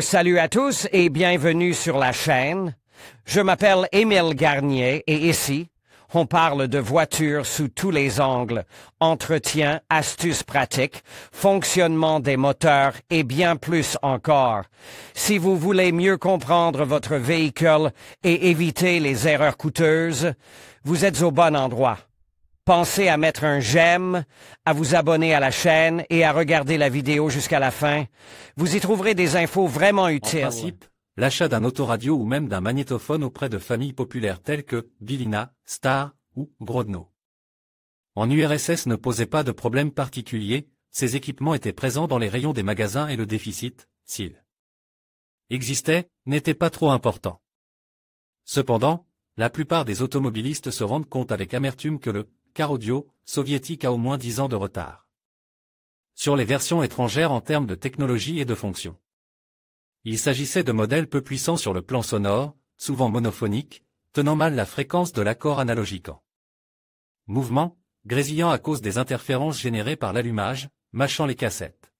Salut à tous et bienvenue sur la chaîne. Je m'appelle Émile Garnier et ici, on parle de voitures sous tous les angles, entretien, astuces pratiques, fonctionnement des moteurs et bien plus encore. Si vous voulez mieux comprendre votre véhicule et éviter les erreurs coûteuses, vous êtes au bon endroit. Pensez à mettre un j'aime, à vous abonner à la chaîne et à regarder la vidéo jusqu'à la fin. Vous y trouverez des infos vraiment utiles. En principe, l'achat d'un autoradio ou même d'un magnétophone auprès de familles populaires telles que Billina, Star ou Grodno en URSS ne posait pas de problème particulier, ces équipements étaient présents dans les rayons des magasins et le déficit, s'il existait, n'était pas trop important. Cependant, la plupart des automobilistes se rendent compte avec amertume que le car audio soviétique a au moins 10 ans de retard sur les versions étrangères en termes de technologie et de fonctions. Il s'agissait de modèles peu puissants sur le plan sonore, souvent monophoniques, tenant mal la fréquence de l'accord analogique en mouvement, grésillant à cause des interférences générées par l'allumage, mâchant les cassettes.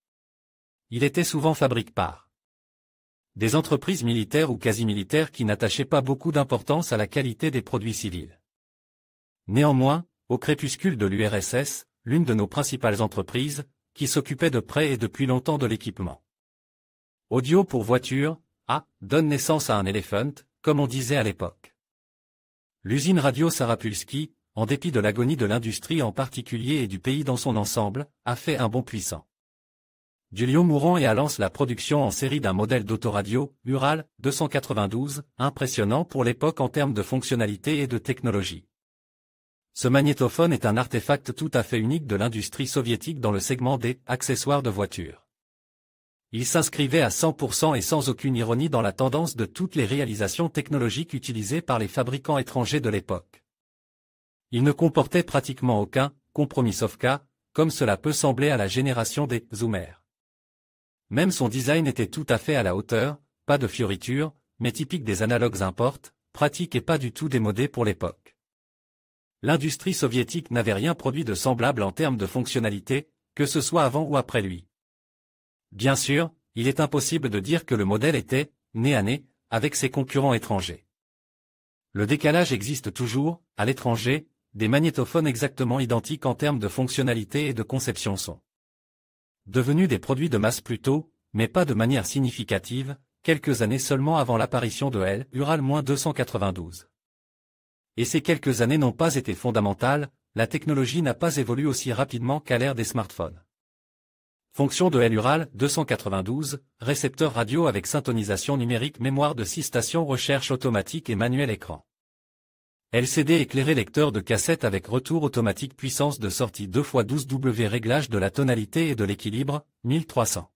Il était souvent fabriqué par des entreprises militaires ou quasi-militaires qui n'attachaient pas beaucoup d'importance à la qualité des produits civils. Néanmoins, au crépuscule de l'URSS, l'une de nos principales entreprises, qui s'occupait de près et depuis longtemps de l'équipement audio pour voitures, donne naissance à un Elephant, comme on disait à l'époque. L'usine Radio Sarapulski, en dépit de l'agonie de l'industrie en particulier et du pays dans son ensemble, a fait un bond puissant du lion mourant et lance la production en série d'un modèle d'autoradio, Ural 292, impressionnant pour l'époque en termes de fonctionnalité et de technologie. Ce magnétophone est un artefact tout à fait unique de l'industrie soviétique dans le segment des accessoires de voitures. Il s'inscrivait à 100% et sans aucune ironie dans la tendance de toutes les réalisations technologiques utilisées par les fabricants étrangers de l'époque. Il ne comportait pratiquement aucun compromis sauf cas, comme cela peut sembler à la génération des Zoomers. Même son design était tout à fait à la hauteur, pas de fioritures, mais typique des analogues importes, pratique et pas du tout démodé pour l'époque. L'industrie soviétique n'avait rien produit de semblable en termes de fonctionnalité, que ce soit avant ou après lui. Bien sûr, il est impossible de dire que le modèle était, nez à nez, avec ses concurrents étrangers. Le décalage existe toujours, à l'étranger, des magnétophones exactement identiques en termes de fonctionnalité et de conception sont devenus des produits de masse plus tôt, mais pas de manière significative, quelques années seulement avant l'apparition de L, Ural-292. Et ces quelques années n'ont pas été fondamentales, la technologie n'a pas évolué aussi rapidement qu'à l'ère des smartphones. Fonction de L-Ural-292, récepteur radio avec syntonisation numérique mémoire de 6 stations recherche automatique et manuel écran. LCD éclairé lecteur de cassette avec retour automatique puissance de sortie 2x12W réglage de la tonalité et de l'équilibre, 1300.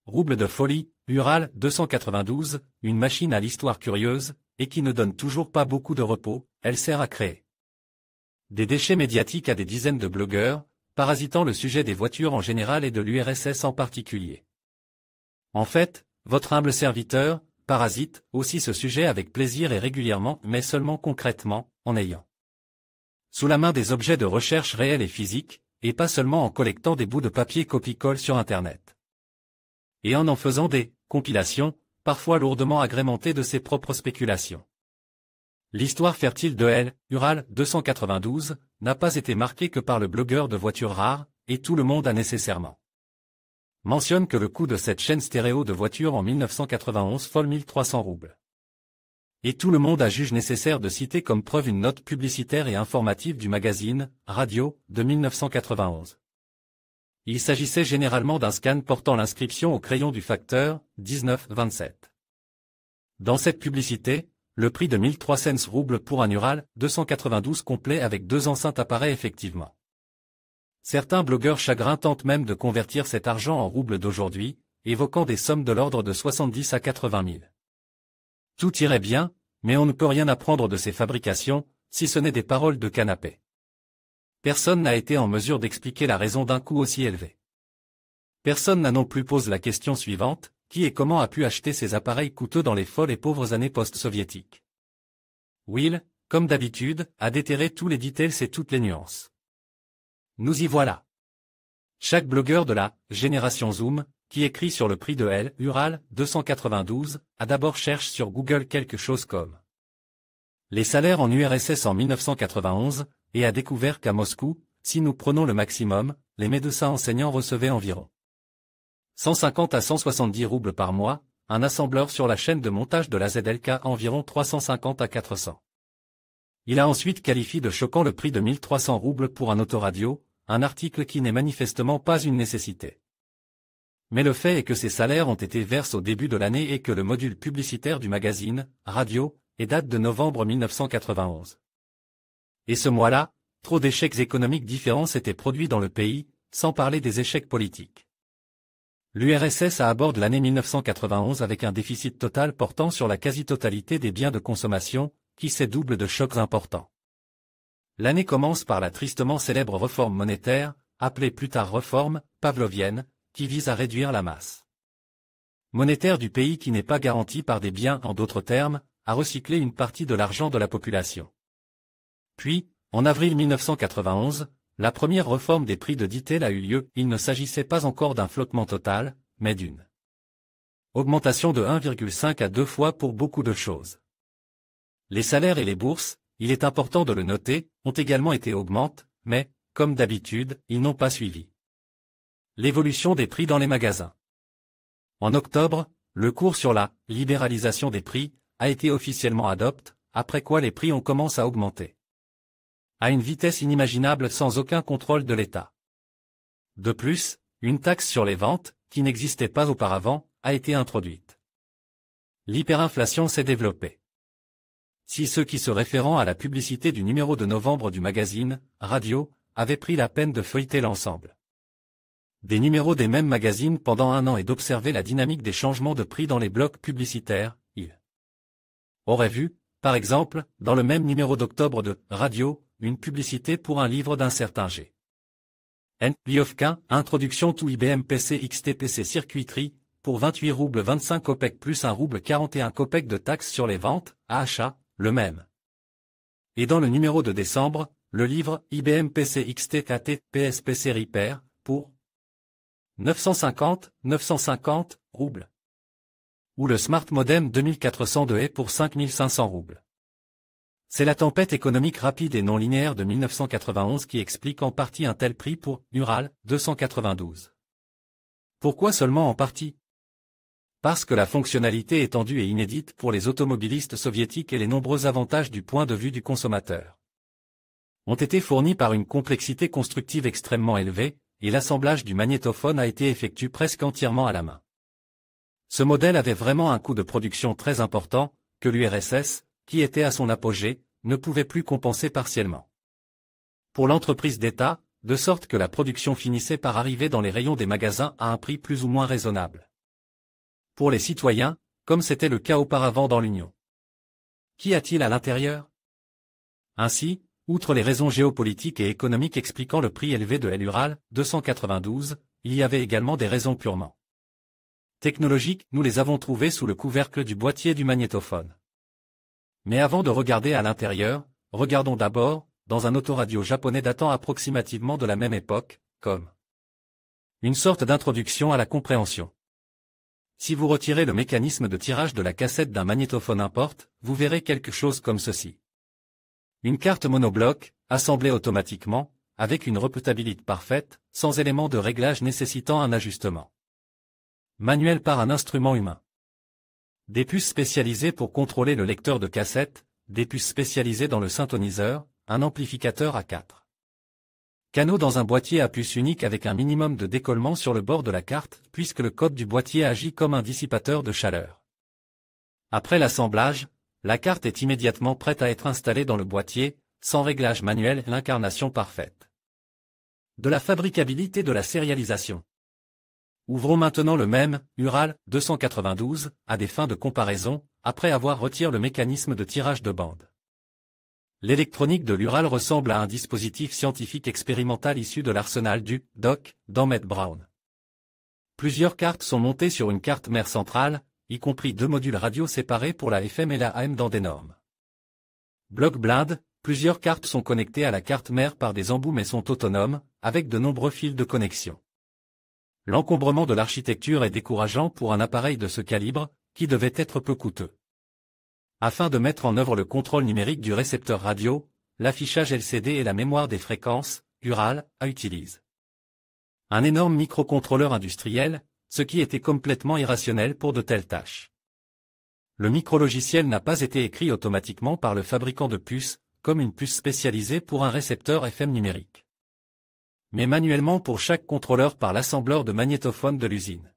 Rouble de folie, Ural 292, une machine à l'histoire curieuse, et qui ne donne toujours pas beaucoup de repos, elle sert à créer des déchets médiatiques à des dizaines de blogueurs, parasitant le sujet des voitures en général et de l'URSS en particulier. En fait, votre humble serviteur, parasite aussi ce sujet avec plaisir et régulièrement, mais seulement concrètement, en ayant sous la main des objets de recherche réels et physiques, et pas seulement en collectant des bouts de papier copie-colle sur Internet. Et en faisant des compilations, parfois lourdement agrémentées de ses propres spéculations. L'histoire fertile de L, Ural 292, n'a pas été marquée que par le blogueur de voitures rares, et tout le monde a nécessairement mentionne que le coût de cette chaîne stéréo de voitures en 1991 folle 1300 roubles. Et tout le monde a jugé nécessaire de citer comme preuve une note publicitaire et informative du magazine Radio de 1991. Il s'agissait généralement d'un scan portant l'inscription au crayon du facteur 1927. Dans cette publicité, le prix de 1300 roubles pour un Ural 292 complet avec 2 enceintes apparaît effectivement. Certains blogueurs chagrins tentent même de convertir cet argent en roubles d'aujourd'hui, évoquant des sommes de l'ordre de 70 à 80 000. Tout irait bien, mais on ne peut rien apprendre de ces fabrications, si ce n'est des paroles de canapé. Personne n'a été en mesure d'expliquer la raison d'un coût aussi élevé. Personne n'a non plus posé la question suivante, qui et comment a pu acheter ces appareils coûteux dans les folles et pauvres années post-soviétiques. Will, comme d'habitude, a déterré tous les details et toutes les nuances. Nous y voilà. Chaque blogueur de la génération Zoom, qui écrit sur le prix de L. Ural 292, a d'abord cherché sur Google quelque chose comme les salaires en URSS en 1991, et a découvert qu'à Moscou, si nous prenons le maximum, les médecins enseignants recevaient environ 150 à 170 roubles par mois, un assembleur sur la chaîne de montage de la ZLK environ 350 à 400. Il a ensuite qualifié de choquant le prix de 1300 roubles pour un autoradio, un article qui n'est manifestement pas une nécessité. Mais le fait est que ces salaires ont été versés au début de l'année et que le module publicitaire du magazine, Radio, et date de novembre 1991. Et ce mois-là, trop d'échecs économiques différents s'étaient produits dans le pays, sans parler des échecs politiques. L'URSS aborde l'année 1991 avec un déficit total portant sur la quasi-totalité des biens de consommation, qui s'est double de chocs importants. L'année commence par la tristement célèbre réforme monétaire, appelée plus tard réforme pavlovienne, qui vise à réduire la masse monétaire du pays qui n'est pas garantie par des biens, en d'autres termes, à recycler une partie de l'argent de la population. Puis, en avril 1991, la première réforme des prix de Dittel a eu lieu. Il ne s'agissait pas encore d'un flottement total, mais d'une augmentation de 1,5 à 2 fois pour beaucoup de choses. Les salaires et les bourses, il est important de le noter, ont également été augmentés, mais, comme d'habitude, ils n'ont pas suivi l'évolution des prix dans les magasins. En octobre, le cours sur la libéralisation des prix a été officiellement adopté, après quoi les prix ont commencé à augmenter à une vitesse inimaginable sans aucun contrôle de l'État. De plus, une taxe sur les ventes, qui n'existait pas auparavant, a été introduite. L'hyperinflation s'est développée. Si ceux qui se référant à la publicité du numéro de novembre du magazine, Radio, avaient pris la peine de feuilleter l'ensemble des numéros des mêmes magazines pendant un an et d'observer la dynamique des changements de prix dans les blocs publicitaires, ils auraient vu, par exemple, dans le même numéro d'octobre de Radio, une publicité pour un livre d'un certain G. N. Liovkin, Introduction to IBM PC XTPC Circuiterie, pour 28 roubles 25 kopecks plus 1 rouble 41 kopecks de taxes sur les ventes, à achat, le même. Et dans le numéro de décembre, le livre IBM PC XTKT PSPC Repair, pour 950 roubles. Ou le Smart Modem 2402 pour 5500 roubles. C'est la tempête économique rapide et non linéaire de 1991 qui explique en partie un tel prix pour Ural 292. Pourquoi seulement en partie? Parce que la fonctionnalité étendue et inédite pour les automobilistes soviétiques et les nombreux avantages du point de vue du consommateur ont été fournis par une complexité constructive extrêmement élevée, et l'assemblage du magnétophone a été effectué presque entièrement à la main. Ce modèle avait vraiment un coût de production très important, que l'URSS, qui était à son apogée, ne pouvait plus compenser partiellement. Pour l'entreprise d'État, de sorte que la production finissait par arriver dans les rayons des magasins à un prix plus ou moins raisonnable. Pour les citoyens, comme c'était le cas auparavant dans l'Union. Qu'y a-t-il à l'intérieur? Ainsi, outre les raisons géopolitiques et économiques expliquant le prix élevé de l'Ural 292, il y avait également des raisons purement technologiques, nous les avons trouvées sous le couvercle du boîtier du magnétophone. Mais avant de regarder à l'intérieur, regardons d'abord, dans un autoradio japonais datant approximativement de la même époque, comme une sorte d'introduction à la compréhension. Si vous retirez le mécanisme de tirage de la cassette d'un magnétophone importe, vous verrez quelque chose comme ceci. Une carte monobloc, assemblée automatiquement, avec une répétabilité parfaite, sans élément de réglage nécessitant un ajustement manuel par un instrument humain. Des puces spécialisées pour contrôler le lecteur de cassette, des puces spécialisées dans le synthoniseur, un amplificateur à 4 canaux dans un boîtier à puce unique avec un minimum de décollement sur le bord de la carte, puisque le code du boîtier agit comme un dissipateur de chaleur. Après l'assemblage, la carte est immédiatement prête à être installée dans le boîtier, sans réglage manuel, l'incarnation parfaite de la fabricabilité de la sérialisation. Ouvrons maintenant le même, Ural 292, à des fins de comparaison, après avoir retiré le mécanisme de tirage de bande. L'électronique de l'Ural ressemble à un dispositif scientifique expérimental issu de l'arsenal du Doc d'Emmett Brown. Plusieurs cartes sont montées sur une carte mère centrale, y compris 2 modules radio séparés pour la FM et la AM dans des normes blocs blindes. Plusieurs cartes sont connectées à la carte mère par des embouts mais sont autonomes, avec de nombreux fils de connexion. L'encombrement de l'architecture est décourageant pour un appareil de ce calibre, qui devait être peu coûteux. Afin de mettre en œuvre le contrôle numérique du récepteur radio, l'affichage LCD et la mémoire des fréquences, URAL, utilisent un énorme microcontrôleur industriel, ce qui était complètement irrationnel pour de telles tâches. Le micrologiciel n'a pas été écrit automatiquement par le fabricant de puces, comme une puce spécialisée pour un récepteur FM numérique, mais manuellement pour chaque contrôleur par l'assembleur de magnétophones de l'usine.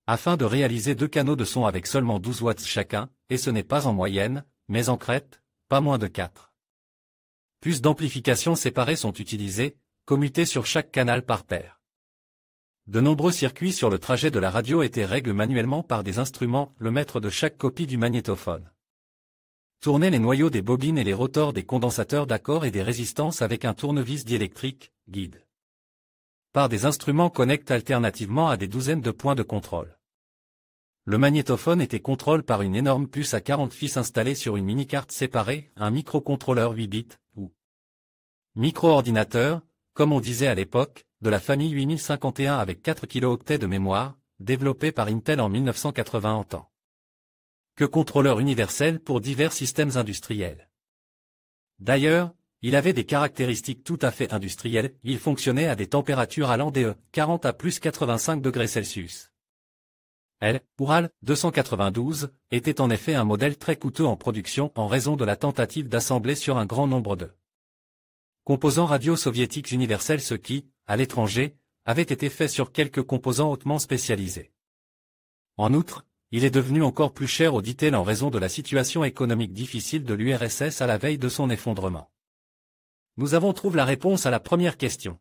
Afin de réaliser 2 canaux de son avec seulement 12 watts chacun, et ce n'est pas en moyenne, mais en crête, pas moins de 4. Puces d'amplification séparées sont utilisées, commutées sur chaque canal par paire. De nombreux circuits sur le trajet de la radio étaient réglés manuellement par des instruments, le maître de chaque copie du magnétophone. Tourner les noyaux des bobines et les rotors des condensateurs d'accord et des résistances avec un tournevis diélectrique, guide. Par des instruments connectent alternativement à des douzaines de points de contrôle. Le magnétophone était contrôlé par une énorme puce à 40 fils installée sur une mini-carte séparée, un microcontrôleur 8 bits, ou micro-ordinateur, comme on disait à l'époque, de la famille 8051 avec 4 kilooctets de mémoire, développé par Intel en 1980 en tant que contrôleur universel pour divers systèmes industriels. D'ailleurs, il avait des caractéristiques tout à fait industrielles, il fonctionnait à des températures allant de 40 à plus 85 degrés Celsius. Ural 292 était en effet un modèle très coûteux en production en raison de la tentative d'assembler sur un grand nombre de composants radio soviétiques universels, ce qui, à l'étranger, avait été fait sur quelques composants hautement spécialisés. En outre, il est devenu encore plus cher au dit-elle en raison de la situation économique difficile de l'URSS à la veille de son effondrement. Nous avons trouvé la réponse à la première question.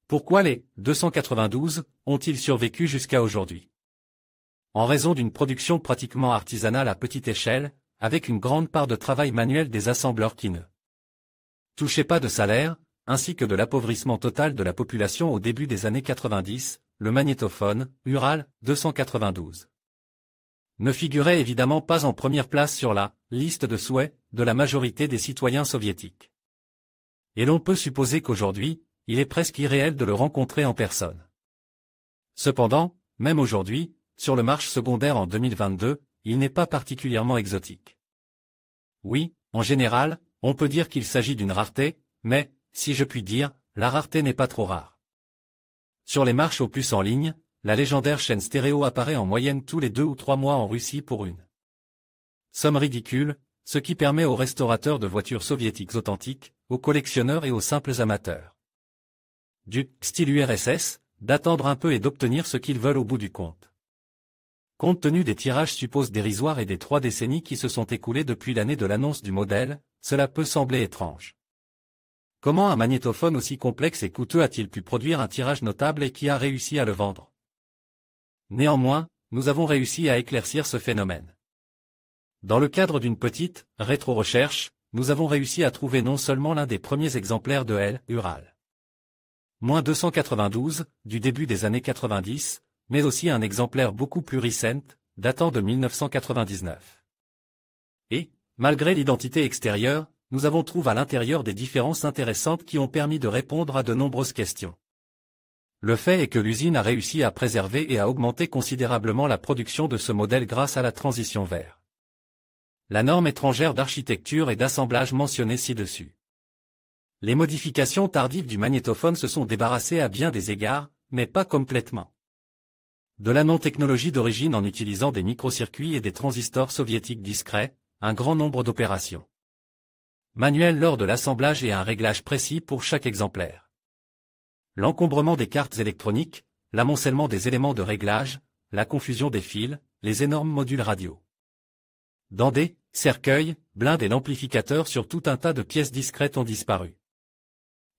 Pourquoi les 292 ont-ils survécu jusqu'à aujourd'hui? En raison d'une production pratiquement artisanale à petite échelle, avec une grande part de travail manuel des assembleurs qui ne touchaient pas de salaire, ainsi que de l'appauvrissement total de la population au début des années 90, le magnétophone, Ural 292, ne figurait évidemment pas en première place sur la liste de souhaits de la majorité des citoyens soviétiques. Et l'on peut supposer qu'aujourd'hui, il est presque irréel de le rencontrer en personne. Cependant, même aujourd'hui, sur le marché secondaire en 2022, il n'est pas particulièrement exotique. Oui, en général, on peut dire qu'il s'agit d'une rareté, mais, si je puis dire, la rareté n'est pas trop rare. Sur les marches aux puces en ligne, la légendaire chaîne stéréo apparaît en moyenne tous les 2 ou 3 mois en Russie pour une somme ridicule, ce qui permet aux restaurateurs de voitures soviétiques authentiques, aux collectionneurs et aux simples amateurs du style URSS, d'attendre un peu et d'obtenir ce qu'ils veulent au bout du compte. Compte tenu des tirages supposés dérisoires et des 3 décennies qui se sont écoulées depuis l'année de l'annonce du modèle, cela peut sembler étrange. Comment un magnétophone aussi complexe et coûteux a-t-il pu produire un tirage notable et qui a réussi à le vendre? Néanmoins, nous avons réussi à éclaircir ce phénomène. Dans le cadre d'une petite rétro-recherche, nous avons réussi à trouver non seulement l'un des premiers exemplaires de Ural -292 du début des années 90, mais aussi un exemplaire beaucoup plus récent, datant de 1999. Et, malgré l'identité extérieure, nous avons trouvé à l'intérieur des différences intéressantes qui ont permis de répondre à de nombreuses questions. Le fait est que l'usine a réussi à préserver et à augmenter considérablement la production de ce modèle grâce à la transition vers la norme étrangère d'architecture et d'assemblage mentionnée ci-dessus. Les modifications tardives du magnétophone se sont débarrassées à bien des égards, mais pas complètement de la non-technologie d'origine en utilisant des microcircuits et des transistors soviétiques discrets, un grand nombre d'opérations manuelles lors de l'assemblage et un réglage précis pour chaque exemplaire. L'encombrement des cartes électroniques, l'amoncellement des éléments de réglage, la confusion des fils, les énormes modules radio dans des cercueils, blindes et l'amplificateur sur tout un tas de pièces discrètes ont disparu.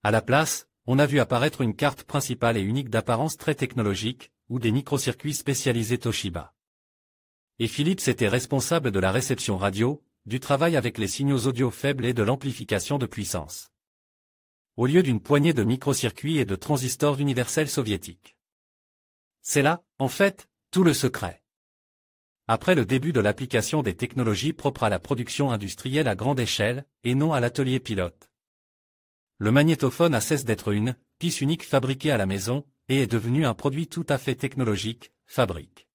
À la place, on a vu apparaître une carte principale et unique d'apparence très technologique, ou des microcircuits spécialisés Toshiba. Et Philips était responsable de la réception radio, du travail avec les signaux audio faibles et de l'amplification de puissance. Au lieu d'une poignée de microcircuits et de transistors universels soviétiques. C'est là, en fait, tout le secret. Après le début de l'application des technologies propres à la production industrielle à grande échelle, et non à l'atelier pilote. Le magnétophone a cessé d'être une pièce unique fabriquée à la maison, et est devenu un produit tout à fait technologique, fabrique.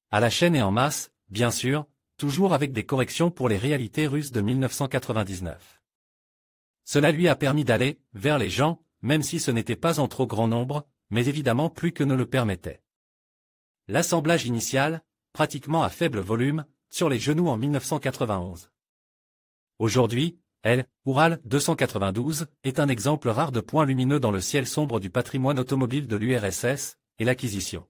À la chaîne et en masse, bien sûr, toujours avec des corrections pour les réalités russes de 1999. Cela lui a permis d'aller vers les gens, même si ce n'était pas en trop grand nombre, mais évidemment plus que ne le permettait. L'assemblage initial, pratiquement à faible volume, sur les genoux en 1991. Aujourd'hui, Ural 292 est un exemple rare de point lumineux dans le ciel sombre du patrimoine automobile de l'URSS, et l'acquisition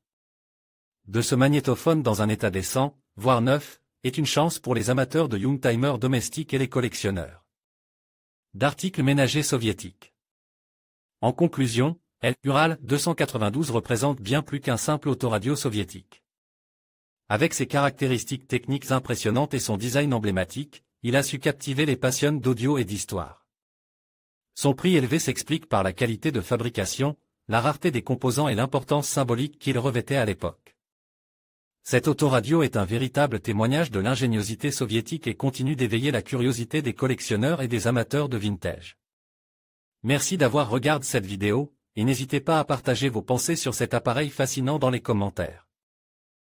de ce magnétophone dans un état décent, voire neuf, est une chance pour les amateurs de youngtimers domestiques et les collectionneurs d'articles ménagers soviétiques. En conclusion, Ural 292 représente bien plus qu'un simple autoradio soviétique. Avec ses caractéristiques techniques impressionnantes et son design emblématique, il a su captiver les passionnés d'audio et d'histoire. Son prix élevé s'explique par la qualité de fabrication, la rareté des composants et l'importance symbolique qu'il revêtait à l'époque. Cet autoradio est un véritable témoignage de l'ingéniosité soviétique et continue d'éveiller la curiosité des collectionneurs et des amateurs de vintage. Merci d'avoir regardé cette vidéo, et n'hésitez pas à partager vos pensées sur cet appareil fascinant dans les commentaires.